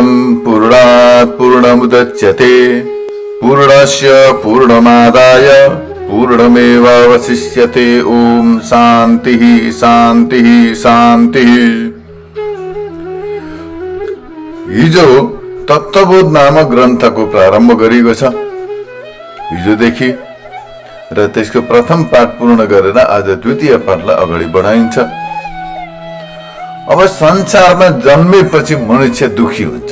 इदं पूर्णात् पूर्णमुदच्यते पूर्णस्य पूर्णमादाय पूर्णमेवावशिष्यते। ओम शांति शांति शांति। हिजो तत्त्वबोध नामक ग्रन्थको प्रारम्भ गरिएको छ हिजोदेखि र त्यसको प्रथम पाठ पूर्ण गरेर आज द्वितीय पाठलाई अगाडि बढाइन्छ। अब संसारमा जन्मेपछि मनुष्य दुखी हुन्छ,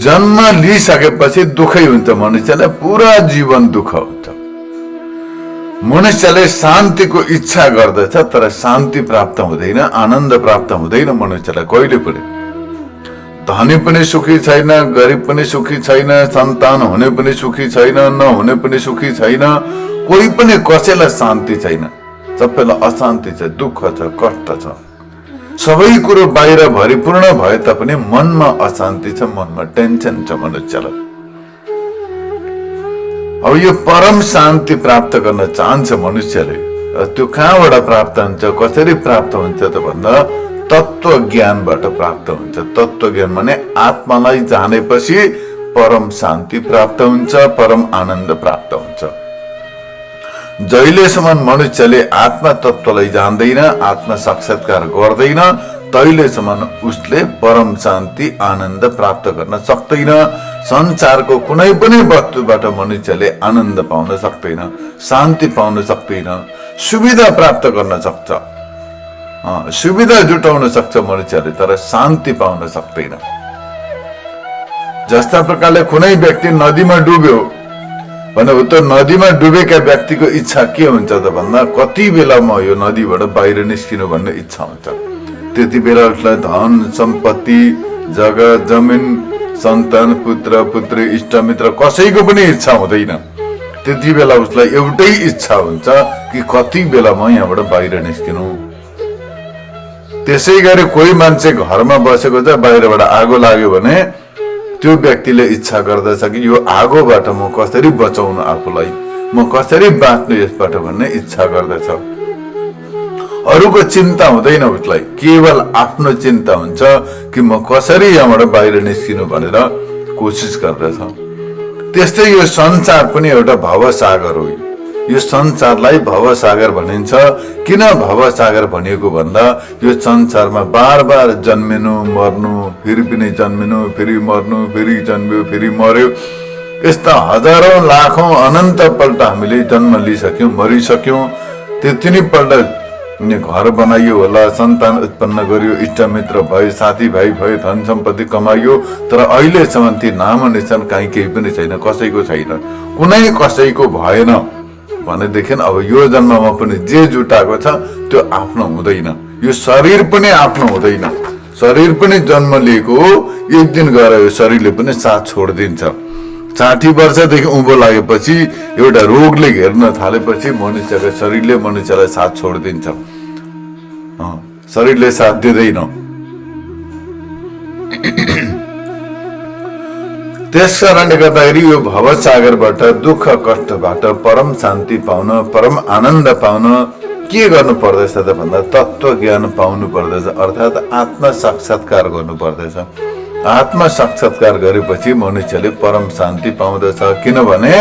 जन्म लिइसकेपछि दुखै हुन्छ, मनुष्यलाई पुरा जीवन दुःख हुन्छ। मनुष्यले शान्तिको इच्छा गर्दछ तर शान्ति प्राप्त हुँदैन, आनन्द प्राप्त हुँदैन मनुष्यलाई कहिले पनि। धनी पनि सुखी छैन, गरिब पनि सुखी छैन, सन्तान हुने पनि सुखी छैन, नहुने पनि सुखी छैन, कोही पनि कसैलाई शान्ति छैन, सबैलाई अशान्ति छ, दुःख छ, कष्ट छ। सबै कुरो बाहिर भरिपूर्ण भए तापनि मनमा अशान्ति छ, मनमा टेन्सन छ मनुष्यलाई। अब यो परम शान्ति प्राप्त गर्न चाहन्छ मनुष्यले। त्यो कहाँबाट प्राप्त हुन्छ, कसरी प्राप्त हुन्छ त भन्दा तत्व ज्ञानबाट प्राप्त हुन्छ। तत्व ज्ञान माने आत्मालाई जानेपछि परम शान्ति प्राप्त हुन्छ, परम आनन्द प्राप्त हुन्छ। जहिलेसम्म मनुष्यले आत्मा तत्वलाई जान्दैन, आत्मा साक्षात्कार गर्दैन, तहिलेसम्म उसले परम शान्ति आनन्द प्राप्त गर्न सक्दैन। संसारको कुनै पनि वस्तुबाट मनुष्यले आनन्द पाउन सक्दैन, शान्ति पाउन सक्दैन। सुविधा प्राप्त गर्न सक्छ, सुविधा जुटाउन सक्छ मनुष्यले, तर शान्ति पाउन सक्दैन। जस्ता प्रकारले कुनै व्यक्ति नदीमा डुब्यो भने त्यो नदीमा डुबेका व्यक्तिको इच्छा के हुन्छ त भन्दा कति बेला म यो नदीबाट बाहिर निस्किनु भन्ने इच्छा हुन्छ। त्यति बेला उसलाई धन सम्पत्ति, जग्गा जमिन, सन्तान, पुत्र पुत्री, इष्टमित्र कसैको पनि इच्छा हुँदैन। त्यति बेला उसलाई एउटै इच्छा हुन्छ कि कति बेला म यहाँबाट बाहिर निस्किनु। त्यसै गरी कोही मान्छे घरमा बसेको छ, बाहिरबाट आगो लाग्यो भने त्यो व्यक्तिले इच्छा गर्दछ कि यो आगोबाट म कसरी बचाउनु आफूलाई, म कसरी बाँच्नु यसबाट भन्ने इच्छा गर्दछ। अरूको चिन्ता हुँदैन उसलाई, केवल आफ्नो चिन्ता हुन्छ कि म कसरी यहाँबाट बाहिर निस्किनु भनेर कोसिस गर्दछ। त्यस्तै यो संसार पनि एउटा भवसागर हो। यो संसारलाई भवसागर भनिन्छ। किन भवसागर भनिएको भन्दा यो संसारमा बार बार जन्मिनु मर्नु, फेरि पनि जन्मिनु, फेरि मर्नु, फेरि जन्मियो, फेरि मर्यो, यस्ता हजारौं लाखौं अनन्त पल्ट हामीले जन्म लिइसक्यौं, मरिसक्यौं। त्यति नै पल्ट घर बनाइयो होला, सन्तान उत्पन्न गरियो, इष्टमित्र भए, साथीभाइ भए, धन सम्पत्ति कमाइयो, तर अहिलेसम्म ती नाम निशान कहीँ केही पनि छैन, कसैको छैन, कुनै कसैको भएन भनेदेखि अब यो जन्ममा पनि जे जुटाएको छ त्यो आफ्नो हुँदैन। यो शरीर पनि आफ्नो हुँदैन। शरीर पनि जन्म लिएको हो, एक दिन गएर यो शरीरले पनि साथ छोडिदिन्छ। 60 वर्षदेखि उँभो लागेपछि एउटा रोगले घेर्न थालेपछि मनुष्यको शरीरले मनुष्यलाई साथ छोडिदिन्छ, शरीरले साथ दिँदैन। त्यस कारणले गर्दाखेरि यो भवसागरबाट, दुःख कष्टबाट परम शान्ति पाउन, परम आनन्द पाउन के गर्नु पर्दछ त भन्दा तत्व ज्ञान पाउनु पर्दछ, अर्थात् आत्मा साक्षात्कार गर्नु पर्दछ। आत्मा साक्षात्कार गरेपछि मनुष्यले परम शान्ति पाउँदछ। किनभने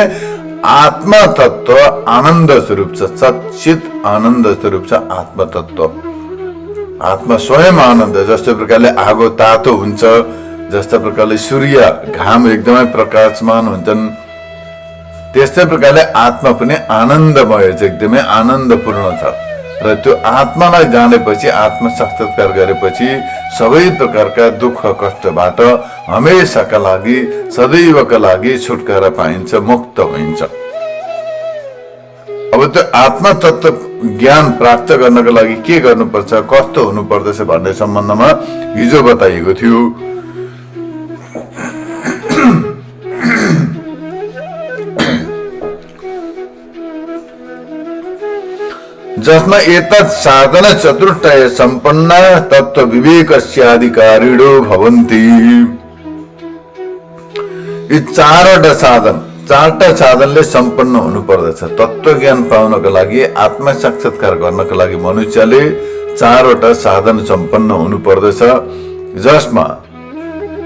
आत्मा तत्व आनन्द स्वरूप छ, सच्चित आनन्द स्वरूप छ आत्मा तत्व। आत्मा स्वयं आनन्द। जस्तो प्रकारले आगो तातो हुन्छ, जस्ता प्रकारले सूर्य घाम एकदमै प्रकाशमान हुन्छन्, त्यस्तै प्रकारले आत्मा पनि आनन्दमय छ, एकदमै आनन्दपूर्ण छ। र त्यो आत्मालाई जानेपछि, आत्मा साक्षात्कार गरेपछि सबै प्रकारका दुःख कष्टबाट हमेशाका लागि, सदैवका लागि छुटकारा पाइन्छ, मुक्त हुन्छ। अब त्यो आत्मा तत्व ज्ञान प्राप्त गर्नको लागि के गर्नुपर्छ, कस्तो हुनुपर्दछ भन्ने सम्बन्धमा हिजो बताइएको थियो। जसमा एतत् साधन चतुष्टय सम्पन्न तत्व विवेकस्याधिकारिणो भवन्ति। यी चारवटा चारटा साधनले सम्पन्न हुनु पर्दछ। तत्व ज्ञान पाउनको लागि, आत्मा साक्षात्कार गर्नको लागि मनुष्यले चारवटा साधन सम्पन्न हुनु पर्दछ। जसमा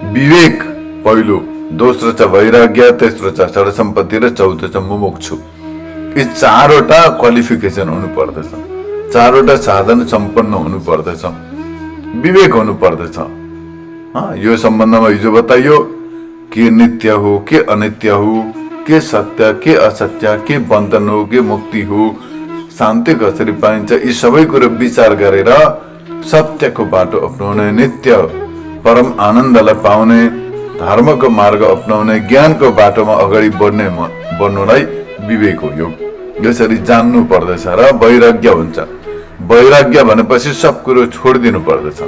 विवेक पहिलो, दोस्रो छ वैराग्य, तेस्रो छ षड सम्पत्ति र चौथो छ मुमुक्षु। यी चारवटा क्वालिफिकेसन हुनु पर्दछ, चारवटा साधन सम्पन्न हुनु पर्दछ, विवेक हुनु पर्दछ। यो सम्बन्धमा हिजो बताइयो के नित्य हो, के अनित्य हो, के सत्य, के असत्य, के बन्धन हो, के मुक्ति हो, शान्ति कसरी पाइन्छ, यी सबै कुरो विचार गरेर सत्यको बाटो अपनाउने, नित्य परम आनन्दलाई पाउने, धर्मको मार्ग अपनाउने, ज्ञानको बाटोमा अगाडि बढ्नुलाई विवेक हो। यसरी जान्नु पर्दछ र वैराग्य हुन्छ। वैराग्य भनेपछि सब कुरो छोडिदिनु पर्दछ।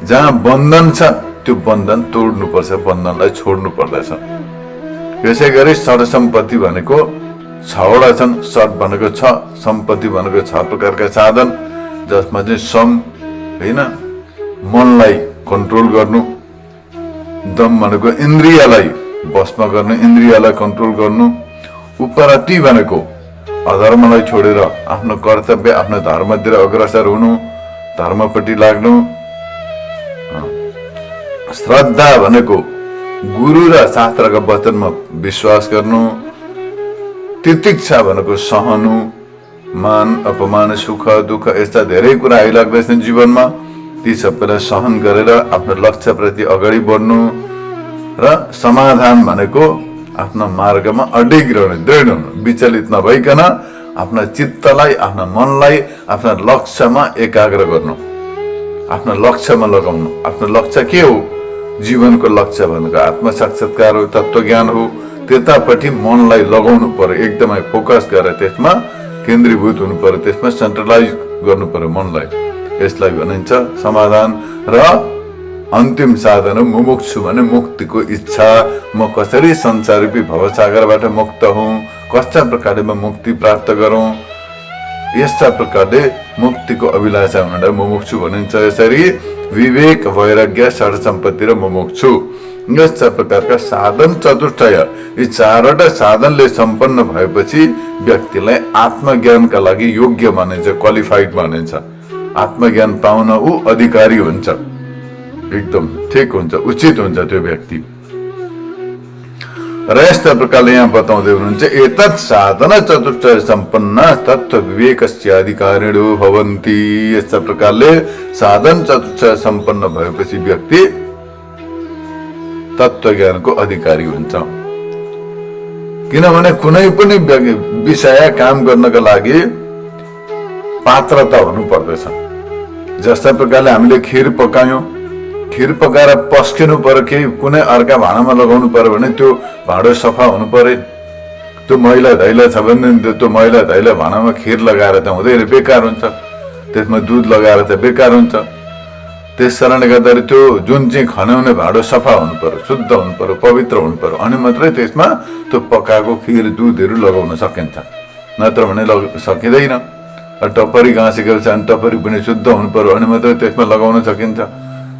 जहाँ बन्धन छ त्यो बन्धन तोड्नु पर्छ, बन्धनलाई छोड्नु पर्दछ। यसै गरी षड सम्पत्ति भनेको छवटा छन्। षड भनेको छ, सम्पत्ति भनेको छ प्रकारका साधन, जसमा चाहिँ सम हैन मनलाई कन्ट्रोल गर्नु, दम भनेको इन्द्रियलाई बसमा गर्नु, इन्द्रियलाई कन्ट्रोल गर्नु, उपरति भनेको अधर्मलाई छोडेर आफ्नो कर्तव्य, आफ्नो धर्मतिर अग्रसर हुनु, धर्मपट्टि लाग्नु। श्रद्धा भनेको गुरु र शास्त्रका वचनमा विश्वास गर्नु। तितिक्षा भनेको सहनु, मान अपमान सुख दुःख यस्ता धेरै कुरा आइलाग्दैछन् जीवनमा, ती सबैलाई सहन गरेर आफ्नो लक्ष्यप्रति अगाडि बढ्नु। र समाधान भनेको आफ्नो मार्गमा अडिग रहनु, दृढ हुनु, विचलित नभइकन आफ्ना चित्तलाई, आफ्ना मनलाई आफ्ना लक्ष्यमा एकाग्र गर्नु, आफ्नो लक्ष्यमा लगाउनु। आफ्नो लक्ष्य के हो? जीवनको लक्ष्य भनेको आत्म साक्षात्कार हो, तत्त्वज्ञान हो। त्यतापट्टि मनलाई लगाउनु पर्यो, एकदमै फोकस गरेर त्यसमा केन्द्रीभूत हुनु पर्यो, त्यसमा सेन्ट्रलाइज गर्नु पर्यो मनलाई। यसलाई भनिन्छ समाधान। र अन्तिम साधन हो मुमुक्षु भने मुक्तिको इच्छा। म कसरी संसाररूपी भवसागरबाट मुक्त हुँ, कस्ता प्रकारले म मुक्ति प्राप्त गरौँ, यस्ता प्रकारले मुक्तिको अभिलाषा हुनलाई मुमुक्षु भनिन्छ। यसरी विवेक, वैराग्य, षड सम्पत्ति र मुमुक्षु यस्ता प्रकारका साधन चतुष्टय, यी चारवटा साधनले सम्पन्न भएपछि व्यक्तिलाई आत्मज्ञानका लागि योग्य मानिन्छ, क्वालिफाइड मानिन्छ। आत्मज्ञान पाउन ऊ अधिकारी हुन्छ, एकदम ठिक हुन्छ, उचित हुन्छ त्यो व्यक्ति। र यस्ता प्रकारले यहाँ बताउँदै हुनुहुन्छ एतत् साधन चतुष्टय सम्पन्न तत्त्व विवेकस्य अधिकारिणो भवन्ति। यस्ता प्रकारले साधन चतुष्टय सम्पन्न भएपछि व्यक्ति तत्त्वज्ञानको अधिकारी हुन्छ। किनभने कुनै पनि विषय काम गर्नका लागि पात्रता हुनु पर्दछ। जस्ता प्रकारले हामीले खिर पकायौं, खिर पकाएर पस्किनु पर्यो, केही कुनै अर्का भाँडामा लगाउनु पर्यो भने त्यो भाँडो सफा हुनु पर्यो। त्यो मैला धैला छ भने त्यो मैला धैला भाँडामा खिर लगाएर त हुँदैन, बेकार हुन्छ। त्यसमा दुध लगाएर त बेकार हुन्छ। त्यस कारणले गर्दाखेरि त्यो जुन चाहिँ खनाउने भाँडो सफा हुनु पर्यो, शुद्ध हुनु पर्यो, पवित्र हुनु पर्यो, अनि मात्रै त्यसमा त्यो पकाएको खिर दुधहरू लगाउन सकिन्छ, नत्र भने सकिँदैन। टपरी घाँसेको छ भने टपरी पनि शुद्ध हुनु पर्यो, अनि मात्रै त्यसमा लगाउन सकिन्छ।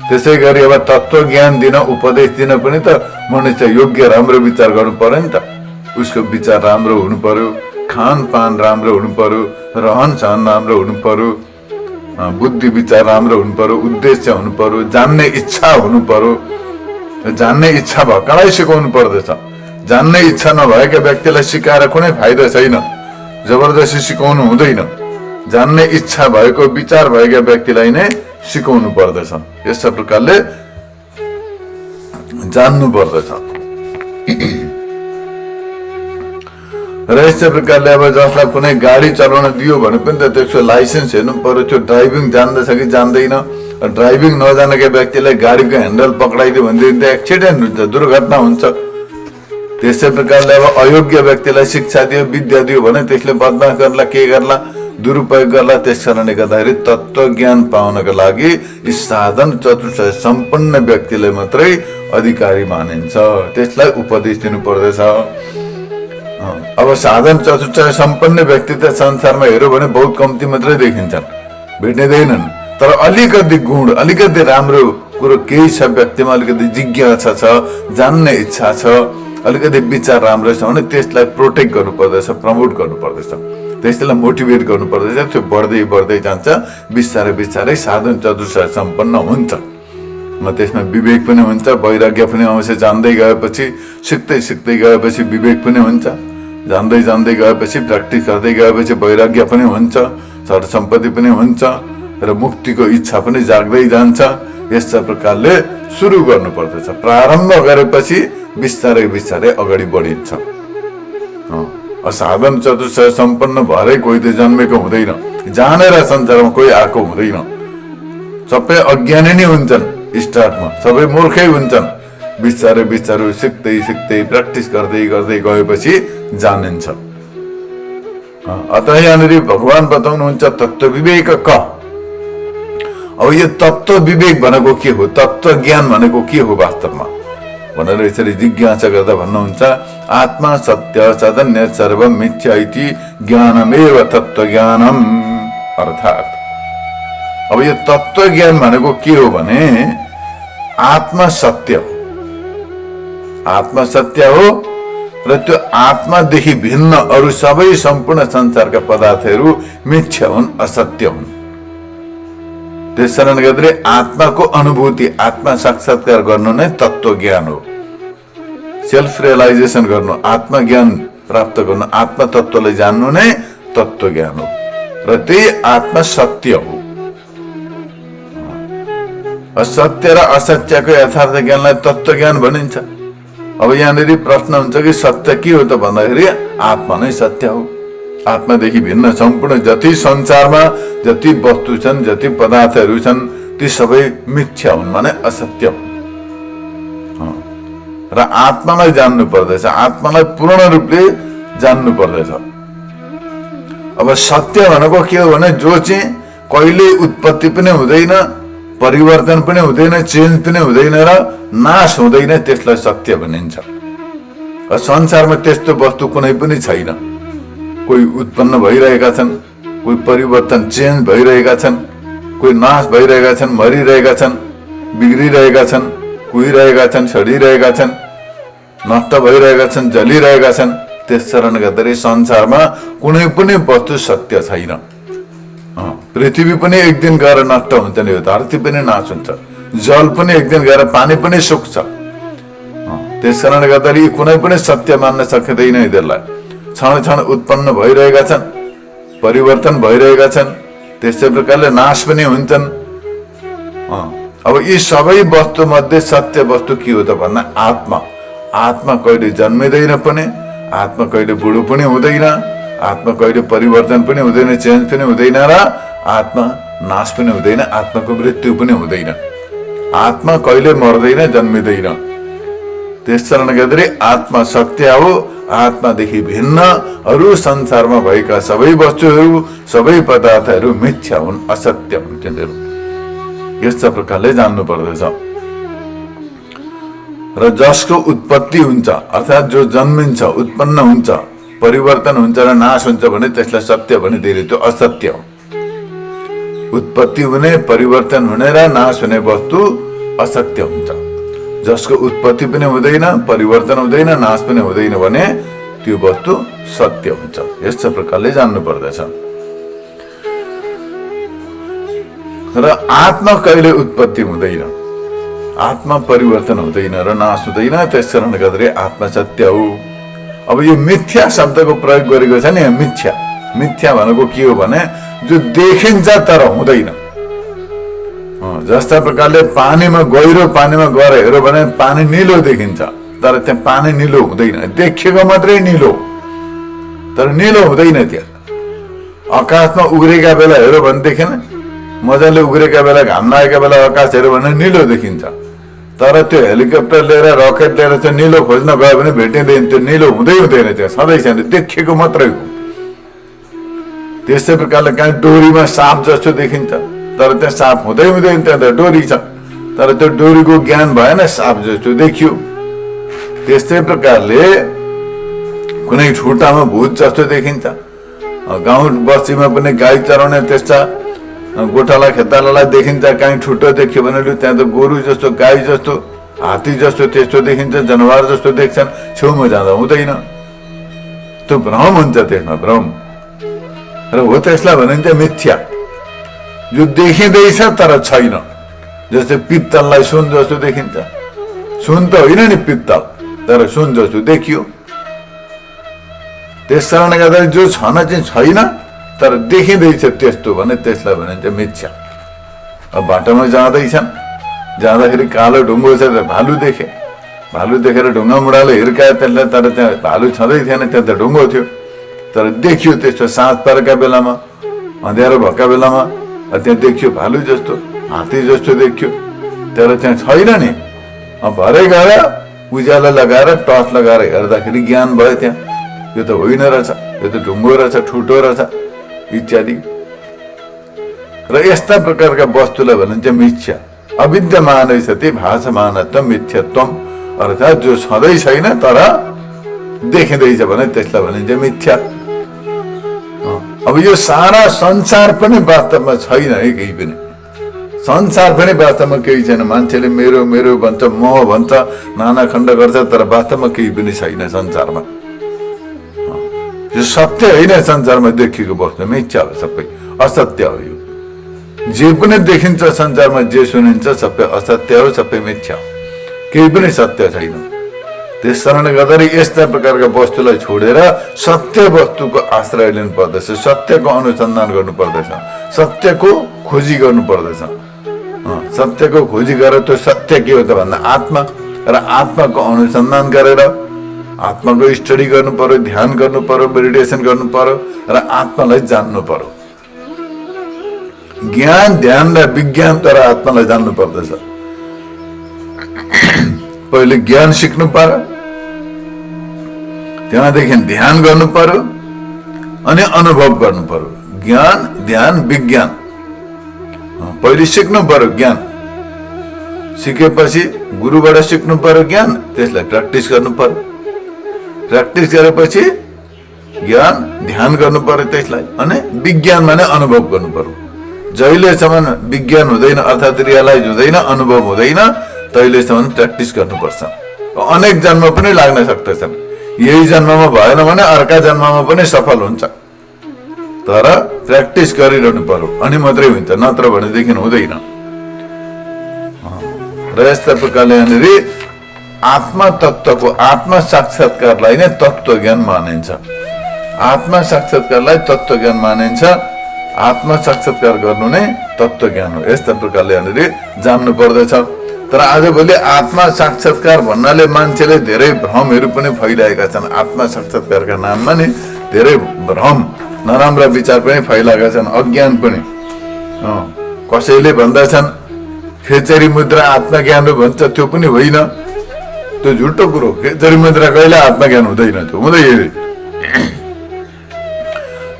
त्यसै गरी अब तत्त्व ज्ञान दिन, उपदेश दिन पनि त मनुष्य योग्य राम्रो विचार गर्नु पर्यो नि त। उसको विचार राम्रो हुनु पर्यो, खानपान राम्रो हुनु पर्यो, रहन सहन राम्रो हुनु पर्यो, बुद्धि विचार राम्रो हुनु पर्यो, उद्देश्य हुनु पर्यो, जान्ने इच्छा हुनु पर्यो। जान्ने इच्छा भएकालाई सिकाउनु पर्दछ। जान्ने इच्छा नभएका व्यक्तिलाई सिकाएर कुनै फाइदा छैन, जबरजस्ती सिकाउनु हुँदैन। जान्ने इच्छा भएको, विचार भएका व्यक्तिलाई नै सिकाउनु पर्दछ। यस्ता प्रकारले जान्नु पर्दछ। र यस्तै प्रकारले अब जसलाई कुनै गाडी चलाउन दियो भने पनि त त्यसको लाइसेन्स हेर्नु पर्यो, त्यो ड्राइभिङ जान्दछ कि जान्दैन। ड्राइभिङ नजानेका व्यक्तिलाई गाडीको ह्यान्डल पक्राइदियो भनेदेखि त एक्सिडेन्ट हुन्छ, दुर्घटना हुन्छ। त्यसै प्रकारले अब अयोग्य व्यक्तिलाई शिक्षा दियो, विद्या दियो भने त्यसले बदमास गर्ला, के गर्ला, दुरुपयोग गर्ला। त्यस कारणले गर्दाखेरि तत्त्व ज्ञान पाउनका लागि यी साधन चतुष्टय सम्पन्न व्यक्तिलाई मात्रै अधिकारी मानिन्छ, त्यसलाई उपदेश दिनु पर्दछ। अब साधन चतुष्टय सम्पन्न व्यक्ति त संसारमा हेऱ्यो भने बहुत कम्ती मात्रै देखिन्छन्, भेटिँदैनन्। तर अलिकति गुण, अलिकति राम्रो कुरो केही छ व्यक्तिमा, अलिकति जिज्ञासा छ, जान्ने इच्छा छ, अलिकति विचार राम्रो छ भने त्यसलाई प्रोटेक्ट गर्नु पर्दछ, प्रमोट गर्नु पर्दछ, त्यसलाई मोटिभेट गर्नु पर्दछ। त्यो बढ्दै बढ्दै जान्छ, बिस्तारै बिस्तारै साधन चतुष्टय सम्पन्न हुन्छ। त्यसमा विवेक पनि हुन्छ, वैराग्य पनि आउँछ। जान्दै गएपछि, सिक्दै सिक्दै गएपछि विवेक पनि हुन्छ, जान्दै जान्दै गएपछि, प्र्याक्टिस गर्दै गएपछि वैराग्य पनि हुन्छ, धन सम्पत्ति पनि हुन्छ र मुक्तिको इच्छा पनि जाग्दै जान्छ। यस्ता प्रकारले सुरु गर्नु पर्दछ। प्रारम्भ गरेपछि बिस्तारै बिस्तारै अगाडि बढिन्छ। साधन चतुष्टय सम्पन्न भएरै कोही त जन्मेको हुँदैन, जानेर संसारमा कोही आएको हुँदैन। सबै अज्ञानी नै हुन्छन्, स्टार्टमा सबै मूर्खै हुन्छन्। बिस्तारै बिस्तारै सिक्दै सिक्दै प्र्याक्टिस गर्दै गर्दै गएपछि जानिन्छ। अतः यहाँनिर भगवान बताउनुहुन्छ तत्त्व विवेक क। अब यो तत्त्व विवेक भनेको के हो, तत्त्व ज्ञान भनेको के हो वास्तवमा भनेर यसरी जिज्ञासा गर्दा भन्नुहुन्छ, आत्मा सत्य चैतन्य सर्वम मिथ्या इति ज्ञानमेव तत्त्व ज्ञानम। अर्थात् अब यो तत्त्व ज्ञान भनेको के हो भने आत्मा सत्य हो, आत्मा सत्य हो र त्यो आत्मादेखि भिन्न अरू सबै सम्पूर्ण संसारका पदार्थहरू मिथ्या हुन्, असत्य हुन्। त्यसकारण गर्दै आत्माको अनुभूति, आत्मा साक्षात्कार गर्नु नै तत्त्व ज्ञान हो। सेल्फ रियलाइजेसन गर्नु, आत्मा ज्ञान प्राप्त गर्नु, आत्मा तत्त्वलाई जान्नु नै तत्त्व ज्ञान हो र त्यही आत्मा सत्य हो। असत्य र असत्यको यथार्थ ज्ञानलाई तत्त्व ज्ञान भनिन्छ। अब यहाँनिर प्रश्न हुन्छ कि सत्य के हो त भन्दाखेरि आत्मा नै सत्य हो। आत्मादेखि भिन्न सम्पूर्ण जति संसारमा जति वस्तु छन्, जति पदार्थहरू छन्, ती सबै मिथ्या हुन्, माने असत्य हुन् र आत्मालाई जान्नु पर्दछ, आत्मालाई पूर्ण रूपले जान्नु पर्दछ। अब सत्य भनेको के हो भने जो चाहिँ कहिले उत्पत्ति पनि हुँदैन, परिवर्तन पनि हुँदैन, चेन्ज पनि हुँदैन र नाश हुँदैन, त्यसलाई सत्य भनिन्छ। संसारमा त्यस्तो वस्तु कुनै पनि छैन। कोही उत्पन्न भइरहेका छन्, कोही परिवर्तन चेन्ज भइरहेका छन्, कोही नाश भइरहेका छन्, मरिरहेका छन्, बिग्रिरहेका छन्, कुहिरहेका छन्, सडिरहेका छन्, नष्ट भइरहेका छन्, जलिरहेका छन्। त्यस कारणले गर्दाखेरि संसारमा कुनै पनि वस्तु सत्य छैन। पृथ्वी पनि एक दिन गएर नष्ट हुन्छ नि, धरती पनि नाश हुन्छ, जल पनि एक दिन गएर पानी पनि सुक्छ। त्यस कारणले गर्दाखेरि कुनै पनि सत्य मान्न सकिँदैन। यिनीहरूलाई क्षण क्षण उत्पन्न भइरहेका छन्, परिवर्तन भइरहेका छन्, त्यस्तै प्रकारले नाश पनि हुन्छन्। अब यी सबै वस्तु मध्ये सत्य वस्तु के हो त भन्दा आत्मा। आत्मा कहिले जन्मिँदैन पनि, आत्मा कहिले बुढो पनि हुँदैन, आत्मा कहिले परिवर्तन पनि हुँदैन, चेन्ज पनि हुँदैन र आत्मा नाश पनि हुँदैन, आत्माको मृत्यु पनि हुँदैन। आत्मा कहिले मर्दैन, जन्मिँदैन। त्यसकारण गर्दै आत्मा सत्य हो। आत्मादेखि भिन्न अरू संसारमा भएका सबै वस्तुहरू, सबै पदार्थहरू मिथ्या हुन्, असत्य हुन् तिनीहरू। यस्ता प्रकारले जान्नु पर्दछ। र जसको उत्पत्ति हुन्छ अर्थात् जो जन्मिन्छ, उत्पन्न हुन्छ, परिवर्तन हुन्छ र नाश हुन्छ भने त्यसलाई सत्य भनिदिएर त्यो असत्य हो। उत्पत्ति हुने, परिवर्तन हुने र नाश हुने वस्तु असत्य हुन्छ। जसको उत्पत्ति पनि हुँदैन, परिवर्तन हुँदैन, नाश पनि हुँदैन भने त्यो वस्तु सत्य हुन्छ। यस्तो प्रकारले जान्नु पर्दछ। र आत्मा कहिले उत्पत्ति हुँदैन, आत्मा परिवर्तन हुँदैन र नाश हुँदैन। त्यसकारण गर्दै आत्मा सत्य हो। अब यो मिथ्या शब्दको प्रयोग गरेको छ नि, मिथ्या। मिथ्या भनेको के हो भने जो देखिन्छ तर हुँदैन। जस्ता प्रकारले पानीमा, गहिरो पानीमा गएर हेऱ्यो भने पानी निलो देखिन्छ, तर त्यहाँ पानी निलो हुँदैन। देखिएको मात्रै निलो, तर निलो हुँदैन। त्यहाँ आकाशमा उग्रेका बेला हेऱ्यो भनेदेखि मजाले उग्रेका बेला, घाम लागेका बेला आकाश हेऱ्यो भने निलो देखिन्छ, तर त्यो हेलिकप्टर लिएर, रकेट लिएर चाहिँ निलो खोज्न गयो भने भेटिँदैन। त्यो निलो हुँदै हुँदैन, त्यहाँ सधैँ छैन, देखिएको मात्रै हो। त्यस्तै प्रकारले कहीँ डोरीमा साप जस्तो देखिन्छ, तर त्यहाँ साप हुँदै हुँदैन, त्यहाँ त डोरी छ, तर त्यो डोरीको ज्ञान भएन, साप जस्तो देखियो। त्यस्तै प्रकारले कुनै ठुटामा भूत जस्तो देखिन्छ। गाउँ बस्तीमा पनि गाई चराउने त्यस्ता गोठाला खेतालालाई देखिन्छ, कहीँ ठुटो देख्यो भने त्यहाँ त गोरु जस्तो, गाई जस्तो, हात्ती जस्तो त्यस्तो देखिन्छ, जनावर जस्तो देख्छन्। छेउमा जाँदा हुँदैन, त्यो भ्रम हुन्छ, त्यसमा भ्रम। र हो त्यसलाई भनिन्छ मिथ्या। जो देखिँदैछ तर छैन, जस्तै पित्तललाई सुन जस्तो देखिन्छ, सुन त होइन नि पित्तल, तर सुन जस्तो देखियो। त्यस कारणले गर्दा जो छन चाहिँ छैन तर देखिँदैछ त्यस्तो भने त्यसलाई भनिन्छ मिथ्या। अब बाटोमा जाँदाखेरि कालो ढुङ्गो छ त भालु देखे, भालु देखेर ढुङ्गा मुढाले हिर्कायो त्यसलाई, तर त्यहाँ भालु छँदै थिएन, त्यहाँ त ढुङ्गो थियो, तर देखियो त्यस्तो साँझ परेका बेलामा, अँध्यारो भएका बेलामा त्यहाँ देखियो भालु जस्तो, हात्ती जस्तो देखियो, तर त्यहाँ छैन नि। भरे गएर उज्यालो लगाएर टर्च लगाएर हेर्दाखेरि ज्ञान भयो त्यहाँ यो त होइन रहेछ, यो त ढुङ्गो रहेछ, ठुटो रहेछ इत्यादि। र यस्ता प्रकारका वस्तुलाई भनिन्छ मिथ्या। अविद्यमान सति भासमानत्व मिथ्यात्वम, अर्थात् जो सधैँ छैन तर देखिँदैछ भने त्यसलाई भनिन्छ मिथ्या। अब यो सारा संसार पनि वास्तवमा छैन है, केही पनि संसार पनि वास्तवमा केही छैन। मान्छेले मेरो मेरो भन्छ, म भन्छ, नाना खण्ड गर्छ, तर वास्तवमा केही पनि छैन संसारमा। यो सत्य होइन, संसारमा देखिएको वस्तु मिथ्या हो, सबै असत्य हो। यो जे पनि देखिन्छ संसारमा, जे सुनिन्छ सबै असत्य हो, सबै मिथ्या हो, केही पनि सत्य छैन। त्यस कारणले गर्दाखेरि यस्ता प्रकारका वस्तुलाई छोडेर सत्य वस्तुको आश्रय लिनु पर्दछ, सत्यको अनुसन्धान गर्नु पर्दछ, सत्यको खोजी गर्नु पर्दछ। सत्यको खोजी गरेर त्यो सत्य के हो त भन्दा आत्मा, र आत्माको अनुसन्धान गरेर आत्माको स्टडी गर्नु पर्यो, ध्यान गर्नु पर्यो, मेडिटेसन गर्नु पर्यो, र आत्मालाई जान्नु पर्यो। ज्ञान ध्यान र विज्ञानद्वारा आत्मालाई जान्नु पर्दछ। पहिले ज्ञान सिक्नु पर्यो, त्यहाँदेखि ध्यान गर्नु पर्यो, अनि अनुभव गर्नु पर्यो। ज्ञान ध्यान विज्ञान पहिले सिक्नु पर्यो। ज्ञान सिकेपछि गुरुबाट सिक्नु पर्यो ज्ञान, त्यसलाई प्र्याक्टिस गर्नु पर्यो, प्र्याक्टिस गरेपछि ज्ञान ध्यान गर्नु पर्यो त्यसलाई, अनि विज्ञान माने अनुभव गर्नु पर्यो। जहिलेसम्म विज्ञान हुँदैन अर्थात् रियलाइज हुँदैन, अनुभव हुँदैन, तहिलेसम्म प्र्याक्टिस गर्नुपर्छ। अनेक जन्म पनि लाग्न सक्दछन्, यही जन्ममा भएन भने अर्का जन्ममा पनि सफल हुन्छ, तर प्र्याक्टिस गरिरहनु पर्यो, अनि मात्रै हुन्छ, नत्र भनेदेखि हुँदैन। र यस्ता प्रकारले यहाँनिर आत्मा तत्त्वको आत्मा साक्षात्कारलाई नै तत्त्व ज्ञान मानिन्छ। आत्मा साक्षात्कारलाई तत्त्व ज्ञान मानिन्छ। आत्मा साक्षात्कार गर्नु नै तत्त्व ज्ञान हो। यस्ता प्रकारले यहाँनिर जान्नु पर्दछ। तर आजभोलि आत्मा साक्षात्कार भन्नाले मान्छेले धेरै भ्रमहरू पनि फैलाएका छन्। आत्मा साक्षात्कारका नाममा नि धेरै भ्रम, नराम्रा विचार पनि फैलाएका छन्, अज्ञान पनि। कसैले भन्दछन् खेचरी मुद्रा आत्मज्ञान हो भन्छ, त्यो पनि होइन, त्यो झुटो कुरो। खेचरी मुद्रा कहिले आत्मज्ञान हुँदैन, त्यो हुँदैन।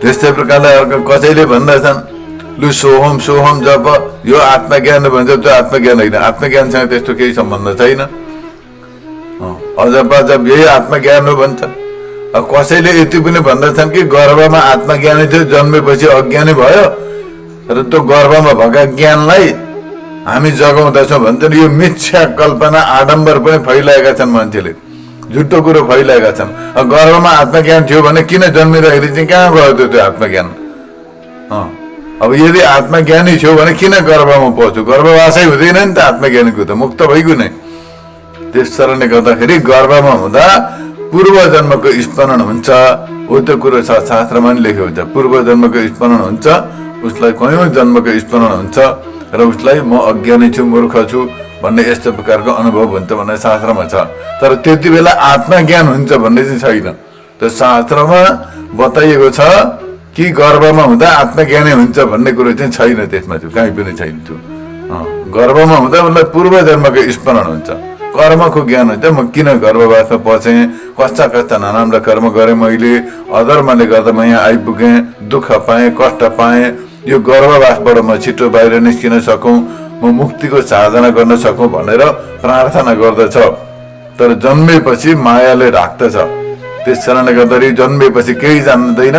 त्यस्तै प्रकारले कसैले भन्दछन् लु सोहम सोहम जप यो आत्मज्ञान भन्छ, त्यो आत्मज्ञान होइन, आत्मज्ञानसँग त्यस्तो केही सम्बन्ध छैन। अजब जब यही आत्मज्ञान हो भन्छ। कसैले यति पनि भन्दछन् कि गर्भमा आत्मज्ञानी थियो, जन्मेपछि अज्ञानी भयो, र त्यो गर्भमा भएका ज्ञानलाई हामी जगाउँदछौँ भन्छन्। यो मिथ्या कल्पना आडम्बर पनि फैलाएका छन् मान्छेले, झुटो कुरो फैलाएका छन्। गर्भमा आत्मज्ञान थियो भने किन जन्मिँदाखेरि चाहिँ कहाँ गयो त्यो आत्मज्ञान? अब यदि आत्मज्ञानी थियो भने किन गर्भमा पस्यो? गर्भवासै हुँदैन नि त आत्मज्ञानीको, त मुक्त भइगयो नै। त्यस कारणले गर्दाखेरि गर्भमा हुँदा पूर्व जन्मको स्मरण हुन्छ। हो त्यो कुरो शास्त्रमा पनि लेखेको हुन्छ, पूर्व जन्मको स्मरण हुन्छ, उसलाई कयौं जन्मको स्मरण हुन्छ, र उसलाई म अज्ञानी छु, मूर्ख छु भन्ने यस्तो प्रकारको अनुभव हुन्छ भन्ने शास्त्रमा छ। तर त्यति बेला आत्मज्ञान हुन्छ भन्ने चाहिँ छैन। त्यो शास्त्रमा बताइएको छ कि गर्भमा हुँदा आत्मज्ञानी हुन्छ भन्ने कुरो चाहिँ छैन, त्यसमा त्यो कहीँ पनि छैन। त्यो गर्भमा हुँदा उसलाई पूर्व जन्मको स्मरण हुन्छ, कर्मको ज्ञान हुन्छ। म किन गर्भवासमा पसेँ, कस्ता कस्ता नराम्रा कर्म गरेँ मैले, अधर्मले गर्दा म यहाँ आइपुगेँ, दुःख पाएँ, कष्ट पाएँ, यो गर्भवासबाट म छिटो बाहिर निस्किन सकौँ, म मुक्तिको साधना गर्न सकौँ भनेर प्रार्थना गर्दछ। तर जन्मेपछि मायाले ढाक्दछ। त्यस कारणले गर्दाखेरि जन्मेपछि केही जान्दैन,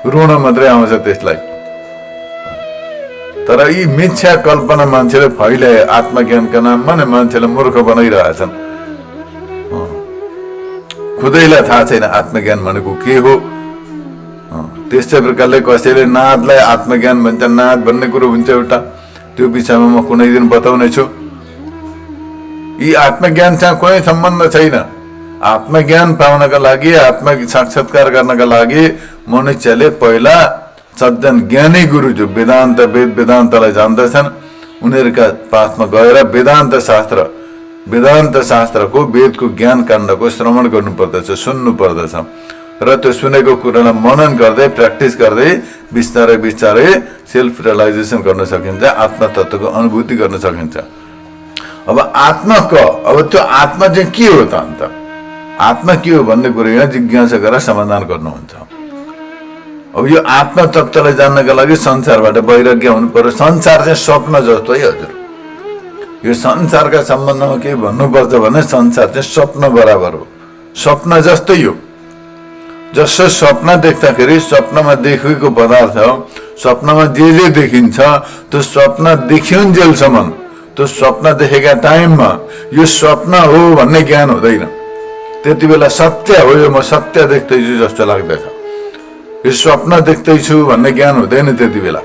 ऋण मात्रै आउँछ त्यसलाई। तर यी मिथ्या कल्पना मान्छेले फैलाए आत्मज्ञानका नाममा नै मान्छेलाई मूर्ख बनाइरहेछन्। खुदैलाई थाहा छैन आत्मज्ञान भनेको के हो। त्यस्तै प्रकारले कसैले नादलाई आत्मज्ञान भन्छ। नाद भन्ने कुरो हुन्छ एउटा, त्यो विषयमा म कुनै दिन बताउने छु। यी आत्मज्ञानसँग कुनै सम्बन्ध छैन। आत्मज्ञान पाउनका लागि, आत्म साक्षात्कार गर्नका लागि मनुष्यले पहिला सज्जन ज्ञानी गुरु जो वेदान्त वेदान्तलाई जान्दछन् उनीहरूका पासमा गएर वेदान्त शास्त्रको वेदको ज्ञान काण्डको श्रवण गर्नु पर्दछ, सुन्नु पर्दछ र त्यो सुनेको कुरालाई मनन गर्दै प्र्याक्टिस गर्दै बिस्तारै बिस्तारै सेल्फ रियलाइजेसन गर्न सकिन्छ, आत्मा तत्त्वको अनुभूति गर्न सकिन्छ। अब त्यो आत्मा चाहिँ के हो त? अन्त आत्मा के हो भन्ने कुरो यहाँ जिज्ञासा गरेर समाधान गर्नुहुन्छ। अब यो आत्मा तत्त्वलाई जान्नका लागि संसारबाट वैराग्य हुनु पर्यो। संसार चाहिँ स्वप्न जस्तो है हजुर। यो संसारका सम्बन्धमा के भन्नुपर्छ भने संसार चाहिँ स्वप्न बराबर हो, स्वप्न जस्तै हो। जसो स्वप्न देख्दाखेरि स्वप्नमा देखेको पदार्थ, स्वप्नमा जे देखिन्छ त्यो स्वप्न देखिउन्जेलसम्म, त्यो स्वप्न देखेका टाइममा यो स्वप्न हो भन्ने ज्ञान हुँदैन। त्यति बेला सत्य हो, यो म सत्य देख्दैछु जस्तो लाग्दछ, यो स्वप्न देख्दैछु भन्ने ज्ञान हुँदैन त्यति बेला।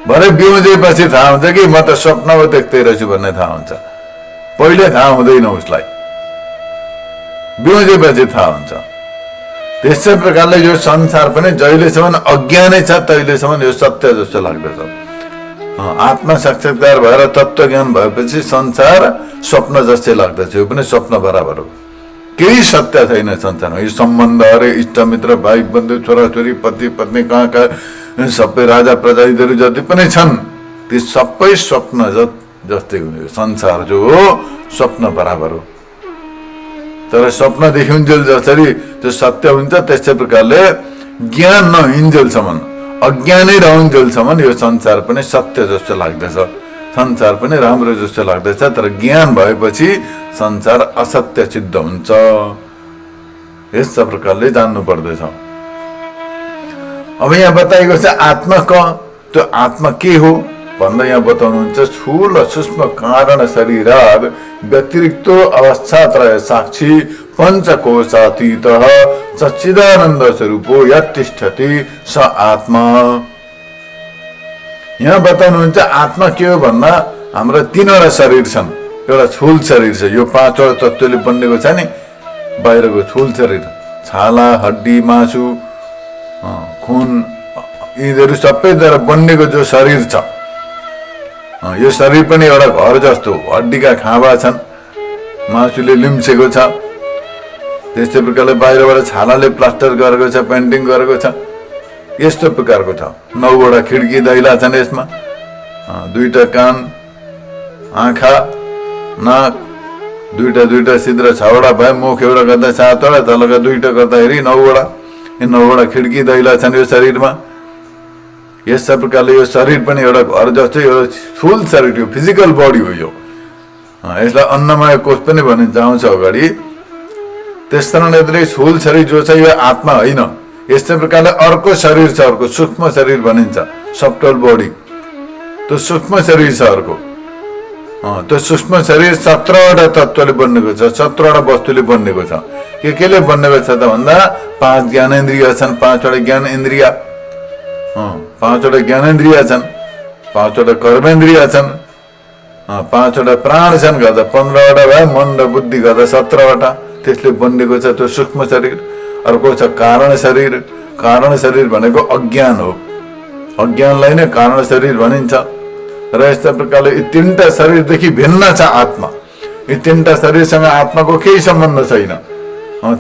भरे बिउजेपछि थाहा हुन्छ कि म त स्वप्न देख्दै रहेछु भन्ने थाहा हुन्छ। पहिले थाहा हुँदैन उसलाई, बिउजेपछि थाहा हुन्छ। त्यसै प्रकारले यो संसार पनि जहिलेसम्म अज्ञानै छ तहिलेसम्म यो सत्य जस्तो लाग्दछ। आत्मा साक्षात्कार भएर तत्त्व ज्ञान भएपछि संसार स्वप्न जस्तै लाग्दछ, यो पनि स्वप्न बराबर हो। केही सत्य छैन संसारमा। यो सम्बन्धहरू, इष्टमित्र, भाइ बन्धु, छोराछोरी, पति पत्नी, कहाँ सबै राजा प्रजातिहरू जति पनि छन् ती सबै स्वप्न जस्तै हुने हो। संसार जो हो स्वप्न बराबर हो। तर स्वप्न देखिन्जेल जसरी त्यो सत्य हुन्छ त्यस्तै प्रकारले ज्ञान नहुन्जेलसम्म, अज्ञानै रहन्जेलसम्म यो संसार पनि सत्य जस्तो लाग्दछ, संसार पनि राम्रो जस्तो लाग्दछ। तर ज्ञान भएपछि संसार असत्य सिद्ध हुन्छ। यस प्रकारले जान्नु पर्दछ। अब यहाँ बताइएको छ आत्मा त्यो आत्मा के हो भन्दा यहाँ बताउनुहुन्छ स्थूल सूक्ष्म कारण शरीराद व्यतिरिक्त अवस्थात्रय साक्षी पंचकोशातीत सच्चिदानंद स्वरूपो यतिष्ठति स आत्मा। यहाँ बताउनुहुन्छ आत्मा के हो भन्दा हाम्रो तीनवटा शरीर छन्। एउटा स्थूल शरीर छ, यो पाँचवटा तत्त्वले बनेको छ नि, बाहिरको स्थूल शरीर, छाला, हड्डी, मासु, खुन, यिनीहरू सबैद्वारा बनेको जो शरीर छ, यो शरीर पनि एउटा घर जस्तो। हड्डीका खाँबा छन्, मासुले लिम्सेको छ, त्यस्तै प्रकारले बाहिरबाट छालाले प्लास्टर गरेको छ, पेन्टिङ गरेको छ, यस्तो प्रकारको छ। 9वटा खिड्की दैला छन् यसमा, 2टा कान, आँखा, नाक, 2टा छिद्र, 6वटा भए, मुख एउटा गर्दा 7वटा, तलका 2टा गर्दाखेरि 9वटा। यो 9वटा खिड्की दैला छन् यो शरीरमा। यस प्रकारले यो शरीर पनि एउटा घर जस्तै एउटा स्थूल शरीर हो, फिजिकल बडी हो यो। यसलाई अन्नमय कोष पनि भनिन्छ आउँछ अगाडि। त्यस कारणले स्थूल शरीर जो छ यो आत्मा होइन। यस्तै प्रकारले अर्को शरीर छ, अर्को सूक्ष्म शरीर भनिन्छ, सफ्टवेयर बडी। त्यो सूक्ष्म शरीर छ अर्को। त्यो सूक्ष्म शरीर 17वटा तत्त्वले बनेको छ, 17वटा वस्तुले बनेको छ। केले बनेको छ त भन्दा 5 ज्ञानेन्द्रिय छन्, 5वटा ज्ञान इन्द्रिय, 5वटा ज्ञानेन्द्रिय छन्, 5वटा कर्मेन्द्रिय छन्, 5वटा प्राण छन्, गर्दा 15वटा भए, मन र बुद्धि गर्दा 17वटा। त्यसले बनेको छ त्यो सूक्ष्म शरीर। अर्को छ कारण शरीर। कारण शरीर भनेको अज्ञान हो, अज्ञानलाई नै कारण शरीर भनिन्छ। र यस्ता प्रकारले यी 3टा शरीरदेखि भिन्न छ आत्मा। यी 3टा शरीरसँग आत्माको केही सम्बन्ध छैन।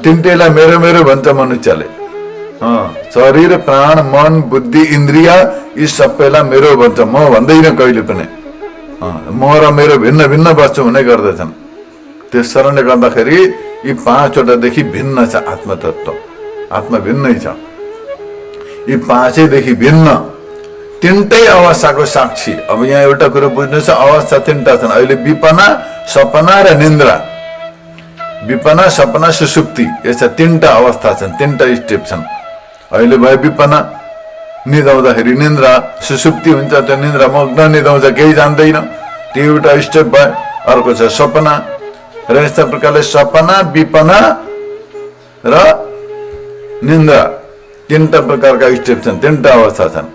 3टैलाई मेरो मेरो भन्छ मनुष्यले। शरीर, प्राण, मन, बुद्धि, इन्द्रिय यी सबैलाई मेरो भन्छ, म भन्दैन कहिले पनि। म र मेरो भिन्न भिन्न वस्तु हुने गर्दछन्। त्यस कारणले गर्दाखेरि यी 5वटादेखि भिन्न छ आत्म तत्त्व। आत्मा भिन्नै छ। यी 5देखि भिन्न 3टै अवस्थाको साक्षी। अब यहाँ एउटा कुरो बुझ्नु छ, अवस्था 3टा छन् अहिले, विपना, सपना र निन्द्रा। विपना, सपना, सुसुप्ति, यस्ता 3टा अवस्था छन्, 3टा स्टेप छन्। अहिले भयो विपना, निदाउँदाखेरि निन्द्रा, सुसुप्ति हुन्छ, त्यो निन्द्रा मग्न निदाउँछ, केही जान्दैन, त्यो एउटा स्टेप भयो। अर्को छ सपना। र यस्ता प्रकारले सपना, विपना र निन्द्रा 3टा प्रकारका स्टेप छन्, 3टा अवस्था छन्।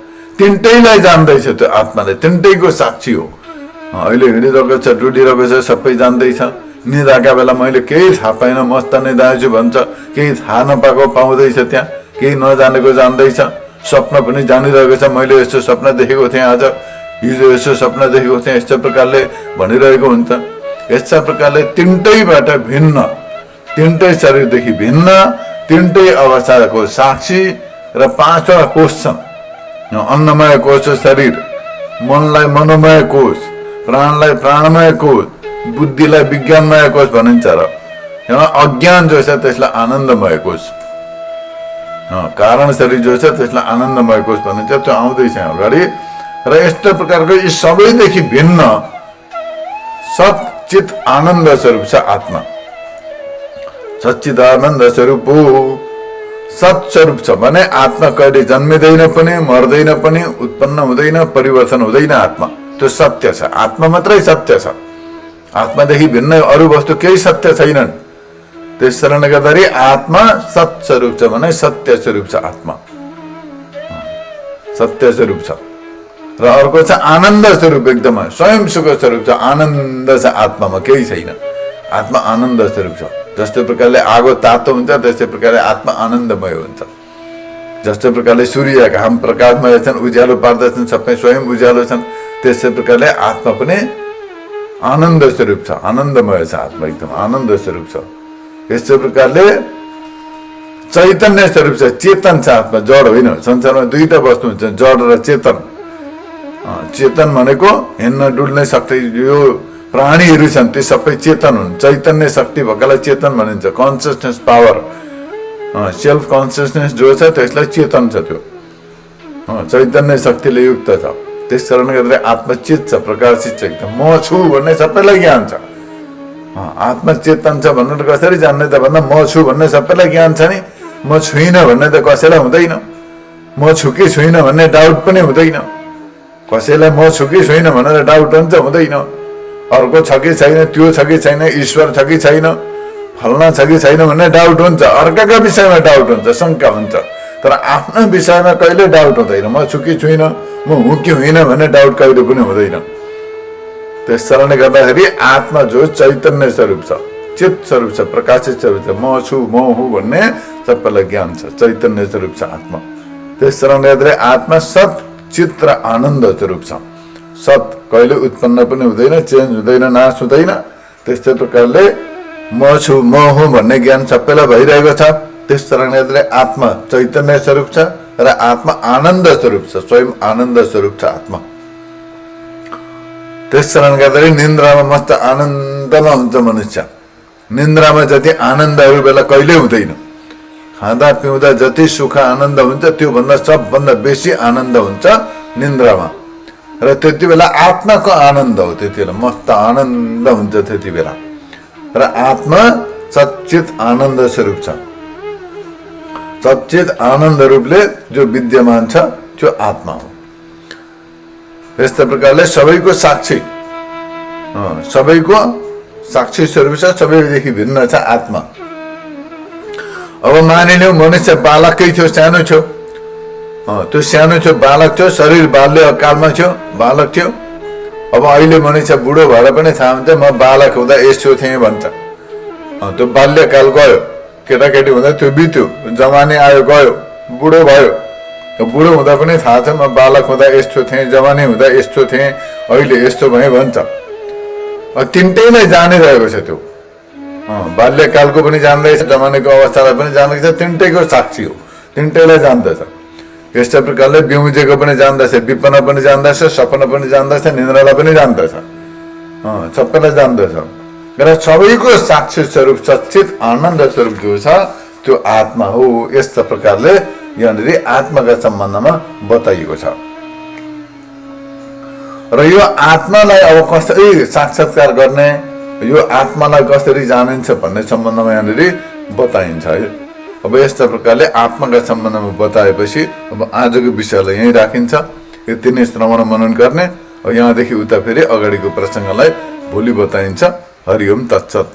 तिनटैलाई जान्दैछ त्यो आत्माले, तिनटैको साक्षी हो। अहिले हिँडिरहेको छ, डुलिरहेको छ, सबै जान्दैछ। निदाका बेला मैले केही थाहा पाइनँ, मस्त निदाएछु भन्छ, केही थाहा नपाएको पाउँदैछ, त्यहाँ केही नजानेको जान्दैछ। स्वप्न पनि जानिरहेको छ, मैले यस्तो सपना देखेको थिएँ, आज हिजो यस्तो सपना देखेको थिएँ, यस्तो प्रकारले भनिरहेको हुन्छ। यस्ता प्रकारले तिनटैबाट भिन्न, तिनटै शरीरदेखि भिन्न, तिनटै अवस्थाको साक्षी र पाँचवटा कोष छन्। अन्नमय कोष शरीर, मनलाई मनोमय कोष, प्राणलाई प्राणमय कोष, बुद्धिलाई विज्ञानमय कोष भनिन्छ। र अज्ञान जो छ त्यसलाई आनन्दमय कोष, कारण शरीर जो छ त्यसलाई आनन्दमय कोष भनिन्छ। त्यो आउँदैछ अगाडि। र यस्तो प्रकारको यी सबैदेखि भिन्न सच्चित आनन्द स्वरूप छ आत्मा। सच्चिदानन्द स्वरूप हो, सत्स्वरूप छ भने आत्मा कहिले जन्मिँदैन पनि, मर्दैन पनि, उत्पन्न हुँदैन, परिवर्तन हुँदैन। आत्मा त्यो सत्य छ, आत्मा मात्रै सत्य छ। आत्मादेखि भिन्न अरू वस्तु केही सत्य छैनन्। त्यस कारणले गर्दाखेरि आत्मा सत्स्वरूप छ भने सत्य स्वरूप छ आत्मा, सत्य स्वरूप छ। र अर्को छ आनन्द स्वरूप, एकदमै स्वयं सुख स्वरूप छ। आनन्द छ आत्मामा, केही छैन। आत्मा आनन्द स्वरूप छ। जस्तो प्रकारले आगो तातो हुन्छ त्यस्तै प्रकारले आत्मा आनन्दमय हुन्छ। जस्तो प्रकारले सूर्य घाम प्रकाशमय छन्, उज्यालो पार्दछन्, सबै स्वयं उज्यालो छन्, त्यस्तै प्रकारले आत्मा पनि आनन्द स्वरूप छ, आनन्दमय छ। आत्मा एकदम आनन्द स्वरूप छ। यस्तै प्रकारले चैतन्य स्वरूप छ, चेतन छ आत्मा, जड होइन। संसारमा दुईटा वस्तु हुन्छ, जड र चेतन। चेतन भनेको हिँड्न डुल्ने शक्ति, यो प्राणीहरू छन् ती सबै चेतन हुन्। चैतन्य शक्ति भएकालाई चेतन भनिन्छ। कन्सियसनेस पावर, सेल्फ कन्सियसनेस जो छ त्यसलाई चेतन छ। त्यो चैतन्य शक्तिले युक्त छ। त्यस कारणले गर्दा आत्मा चित छ, प्रकाशित छ एकदम। म छु भन्ने सबैलाई ज्ञान छ। आत्मा चेतन छ भन्नु कसरी जान्ने त भन्दा म छु भन्ने सबैलाई ज्ञान छ नि। म छुइनँ भन्ने त कसैलाई हुँदैन। म छु कि छुइनँ भन्ने डाउट पनि हुँदैन। कसैलाई म छु कि छुइनँ भनेर डाउट हुन्छ, हुँदैन। अर्को छ कि छैन, त्यो छ कि छैन, ईश्वर छ कि छैन, फल्ना छ कि छैन भन्ने डाउट हुन्छ। अर्काका विषयमा डाउट हुन्छ, शङ्का हुन्छ। तर आफ्नो विषयमा कहिले डाउट हुँदैन। म छु कि छुइनँ, म हुँ कि हुइनँ भन्ने डाउट कहिले पनि हुँदैन। त्यस कारणले गर्दाखेरि आत्मा जो चैतन्य स्वरूप छ, चित स्वरूप छ, प्रकाशित स्वरूप छ। म छु, म हुँ भन्ने सबैलाई ज्ञान छ, चैतन्य स्वरूप छ आत्मा। त्यस कारणले गर्दाखेरि आत्मा सत चित र आनन्द स्वरूप छ। सत कहिले उत्पन्न पनि हुँदैन, चेन्ज हुँदैन, नाश हुँदैन। त्यस्तै प्रकारले म छु, म हुँ भन्ने ज्ञान सबैलाई भइरहेको छ। त्यस कारणले गर्दाखेरि आत्मा चैतन्य स्वरूप छ र आत्मा आनन्द स्वरूप छ, स्वयं आनन्द स्वरूप छ आत्मा। त्यस कारणले गर्दाखेरि निन्द्रामा मस्त आनन्दमा हुन्छ मनुष्य। निन्द्रामा जति आनन्दहरू बेला कहिल्यै हुँदैन। खाँदा पिउँदा जति सुख आनन्द हुन्छ त्योभन्दा सबभन्दा बेसी आनन्द हुन्छ निन्द्रामा। र त्यति बेला आत्माको आनन्द हो, त्यति बेला मस्त आनन्द हुन्छ त्यति बेला। र आत्मा सच्चित आनन्द स्वरूप छ। सच्चित आनन्द रूपले जो विद्यमान छ त्यो आत्मा हो। यस्तै प्रकारले सबैको साक्षी, सबैको साक्षी स्वरूप छ, सबैदेखि भिन्न छ आत्मा। अब मानिलिउँ मनुष्य बालकै थियो, सानो थियो, त्यो सानो थियो, बालक थियो, शरीर बाल्य कालमा थियो, बालक थियो। अब अहिले मनुष्य बुढो भएर पनि थाहा हुन्छ म बालक हुँदा यस्तो थिएँ भन्छ। त्यो बाल्यकाल गयो, केटाकेटी हुँदा त्यो बित्यो, जवानी आयो गयो, बुढो भयो। बुढो हुँदा पनि थाहा छ म बालक हुँदा यस्तो थिएँ, जवानी हुँदा यस्तो थिएँ, अहिले यस्तो भएँ भन्छ। तिनटैलाई जानिरहेको छ त्यो। बाल्यकालको पनि जान्दैछ, जवानीको अवस्थालाई पनि जान्दैछ, तिनटैको साक्षी हो, तिनटैलाई जान्दछ। यस्तै प्रकारले बिउजेको पनि जान्दछ, विपना पनि जान्दछ, सपना पनि जान्दछ, निन्द्रालाई पनि जान्दछ, सबैलाई जान्दछ। र सबैको साक्षी स्वरूप सच्चित आनन्द स्वरूप जो छ त्यो आत्मा हो। यस्ता प्रकारले यहाँनिर आत्माका सम्बन्धमा बताइएको छ। र यो आत्मालाई अब कसरी साक्षात्कार गर्ने, यो आत्मालाई कसरी जानिन्छ भन्ने सम्बन्धमा यहाँनिर बताइन्छ है। अब यस्ता प्रकारले आत्माका सम्बन्धमा बताएपछि अब आजको विषयलाई यहीँ राखिन्छ। यति नै श्रवण मनन गर्ने। यहाँदेखि उता फेरि अगाडिको प्रसङ्गलाई भोलि बताइन्छ। हरि ओम तत्सत।